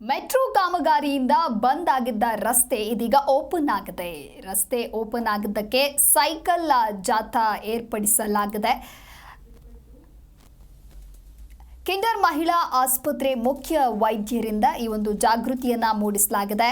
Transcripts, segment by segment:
Metro ಕಾಮಗಾರಿಯಿಂದ ಬಂದ್ ಆಗಿದ್ದ ರಸ್ತೆ ಇದೀಗ ಓಪನ್ ಆಗಿದೆ. ರಸ್ತೆ ಓಪನ್ ಆಗಿದ್ದಕ್ಕೆ ಸೈಕಲ್ ಜಾಥಾ ಏರ್ಪಡಿಸಲಾಗಿದೆ. ಕಿಂಡರ್ ಮಹಿಳಾ ಆಸ್ಪತ್ರೆ ಮುಖ್ಯ ವೈದ್ಯರಿಂದ ಈ ಒಂದು ಜಾಗೃತಿಯನ್ನ ಮೂಡಿಸಲಾಗಿದೆ.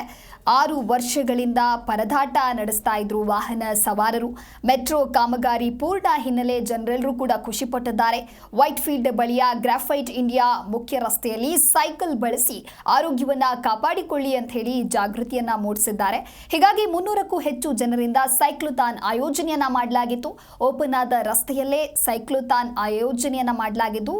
6 ವರ್ಷಗಳಿಂದ ಪರದಾಟ ನಡೆಸ್ತಾ ಇದ್ರು ವಾಹನ ಸವಾರರು. ಮೆಟ್ರೋ ಕಾಮಗಾರಿ ಪೂರ್ಣ ಹಿನ್ನೆಲೆ ಜನರೆಲ್ಲರೂ ಕೂಡ ಖುಷಿಪಟ್ಟಿದ್ದಾರೆ. ವೈಟ್ ಫೀಲ್ಡ್ ಬಳಿಯ ಗ್ರಾಫೈಟ್ ಇಂಡಿಯಾ ಮುಖ್ಯ ರಸ್ತೆಯಲ್ಲಿ ಸೈಕಲ್ ಬಳಸಿ ಆರೋಗ್ಯವನ್ನ ಕಾಪಾಡಿಕೊಳ್ಳಿ ಅಂತ ಹೇಳಿ ಜಾಗೃತಿಯನ್ನ ಮೂಡಿಸಿದ್ದಾರೆ. ಹೀಗಾಗಿ 300ಕ್ಕೂ ಹೆಚ್ಚು ಜನರಿಂದ ಸೈಕ್ಲೋಥಾನ್ ಆಯೋಜನೆಯನ್ನ ಮಾಡಲಾಗಿತ್ತು. ಓಪನ್ ಆದ ರಸ್ತೆಯಲ್ಲೇ ಸೈಕ್ಲೋಥಾನ್ ಆಯೋಜನೆಯನ್ನ ಮಾಡಲಾಗಿದ್ದು,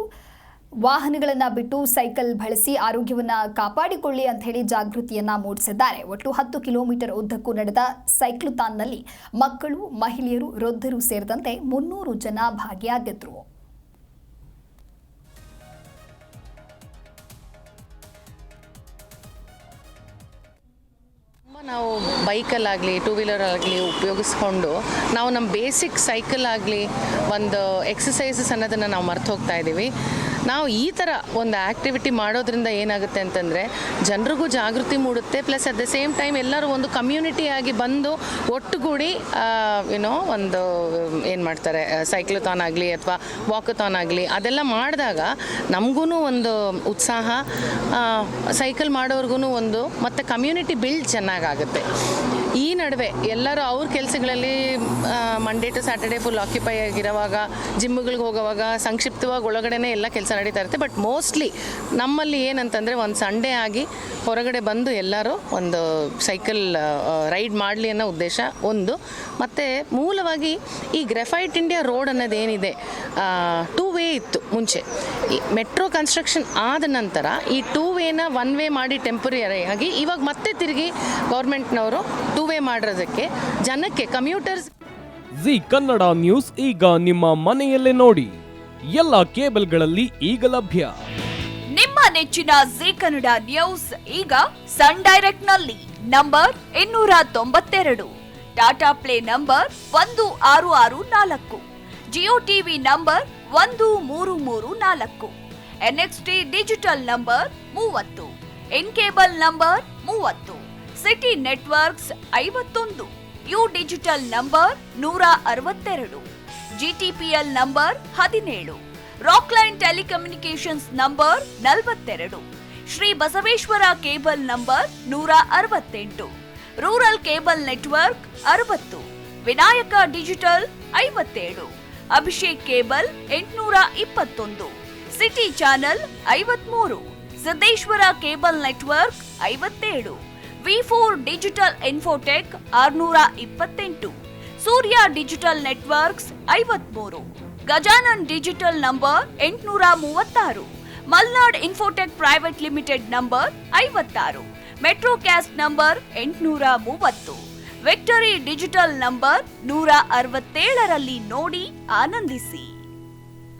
ವಾಹನಗಳನ್ನು ಬಿಟ್ಟು ಸೈಕಲ್ ಬಳಸಿ ಆರೋಗ್ಯವನ್ನ ಕಾಪಾಡಿಕೊಳ್ಳಿ ಅಂತ ಹೇಳಿ ಜಾಗೃತಿಯನ್ನ ಮೂಡಿಸಿದ್ದಾರೆ. ಒಟ್ಟು 10 ಕಿಲೋಮೀಟರ್ ಉದ್ದಕ್ಕೂ ನಡೆದ ಸೈಕ್ಲೋಥಾನ್ನಲ್ಲಿ ಮಕ್ಕಳು, ಮಹಿಳೆಯರು, ವೃದ್ಧರು ಸೇರಿದಂತೆ 300 ಜನ ಭಾಗಿಯಾಗಿದ್ರು. ನಾವು ಬೈಕಲ್ಲಾಗಲಿ ಟೂ ವೀಲರಾಗಲಿ ಉಪಯೋಗಿಸ್ಕೊಂಡು ನಾವು ನಮ್ಮ ಬೇಸಿಕ್ ಸೈಕಲ್ ಆಗಲಿ ಒಂದು ಎಕ್ಸಸೈಸಸ್ ಅನ್ನೋದನ್ನು ನಾವು ಮರ್ತು ಹೋಗ್ತಾ ಇದ್ದೀವಿ. ನಾವು ಈ ಥರ ಒಂದು ಆ್ಯಕ್ಟಿವಿಟಿ ಮಾಡೋದ್ರಿಂದ ಏನಾಗುತ್ತೆ ಅಂತಂದರೆ ಜನರಿಗೂ ಜಾಗೃತಿ ಮೂಡುತ್ತೆ. Plus at the same time ಎಲ್ಲರೂ ಒಂದು ಕಮ್ಯುನಿಟಿಯಾಗಿ ಬಂದು ಒಟ್ಟುಗೂಡಿ ಒಂದು ಏನು ಮಾಡ್ತಾರೆ, ಸೈಕ್ಲೋಥಾನ್ ಆಗಲಿ ಅಥವಾ ವಾಕಥಾನ್ ಆಗಲಿ ಅದೆಲ್ಲ ಮಾಡಿದಾಗ ನಮಗೂ ಒಂದು ಉತ್ಸಾಹ, ಸೈಕಲ್ ಮಾಡೋರ್ಗು ಒಂದು ಮತ್ತು ಕಮ್ಯುನಿಟಿ ಬಿಲ್ಡ್ ಚೆನ್ನಾಗಾಗುತ್ತೆ. ಈ ನಡುವೆ ಎಲ್ಲರೂ ಅವ್ರ ಕೆಲಸಗಳಲ್ಲಿ Monday to Saturday full occupy ಆಗಿರೋವಾಗ, ಜಿಮ್ಗಳಿಗೆ ಹೋಗೋವಾಗ ಸಂಕ್ಷಿಪ್ತವಾಗಿ ಒಳಗಡೆನೇ ಎಲ್ಲ ಕೆಲಸ ನಡೀತಾ ಇರುತ್ತೆ. ಬಟ್ ಮೋಸ್ಟ್ಲಿ ನಮ್ಮಲ್ಲಿ ಏನಂತಂದರೆ ಒಂದು ಸಂಡೇ ಆಗಿ ಹೊರಗಡೆ ಬಂದು ಎಲ್ಲರೂ ಒಂದು ಸೈಕಲ್ ರೈಡ್ ಮಾಡಲಿ ಅನ್ನೋ ಉದ್ದೇಶ ಒಂದು. ಮತ್ತು ಮೂಲವಾಗಿ ಈ ಗ್ರಾಫೈಟ್ ಇಂಡಿಯಾ ರೋಡ್ ಅನ್ನೋದೇನಿದೆ 2 ವೇ ಇತ್ತು ಮುಂಚೆ. ಈ ಮೆಟ್ರೋ ಕನ್ಸ್ಟ್ರಕ್ಷನ್ ಆದ ನಂತರ ಈ 2 ವೇನ 1 ವೇ ಮಾಡಿ ಟೆಂಪರರಿ ಆಗಿ ಇವಾಗ ಮತ್ತೆ ತಿರುಗಿ ಗೌರ್ಮೆಂಟ್ನವರು 2 ವೇ ಮಾಡಿರೋದಕ್ಕೆ ಜನಕ್ಕೆ ಕಮ್ಯೂಟರ್ಸ್. ಜಿ ಕನ್ನಡ ನ್ಯೂಸ್ ಈಗ ನಿಮ್ಮ ಮನೆಯಲ್ಲೇ ನೋಡಿ. ಎಲ್ಲ ಕೇಬಲ್ಗಳಲ್ಲಿ ಈಗ ಲಭ್ಯ. ನಿಮ್ಮ ನೆಚ್ಚಿನ ಜಿ ಕನ್ನಡ ನ್ಯೂಸ್ ಈಗ ಸನ್ ಡೈರೆಕ್ಟ್ ನಲ್ಲಿ number 292, Tata play number 1664, Jio TV number 1334, NXT digital number 30, in cable number 30, city networks 51, U digital number 162, GTPL number 17, Rockline telecommunications number 42, Shri Basaveshwara cable number 168, rural cable network 60, Vinayaka digital 57, Abhishek cable 821, city channel 53, Siddeshwara cable network 57, V4 digital Infotech 628, Surya digital networks 53, Gajanan digital number 836, Malnad infotech private limited number 56, metro cast number 830, victory digital number 167ರಲ್ಲಿ ನೋಡಿ ಆನಂದಿಸಿ.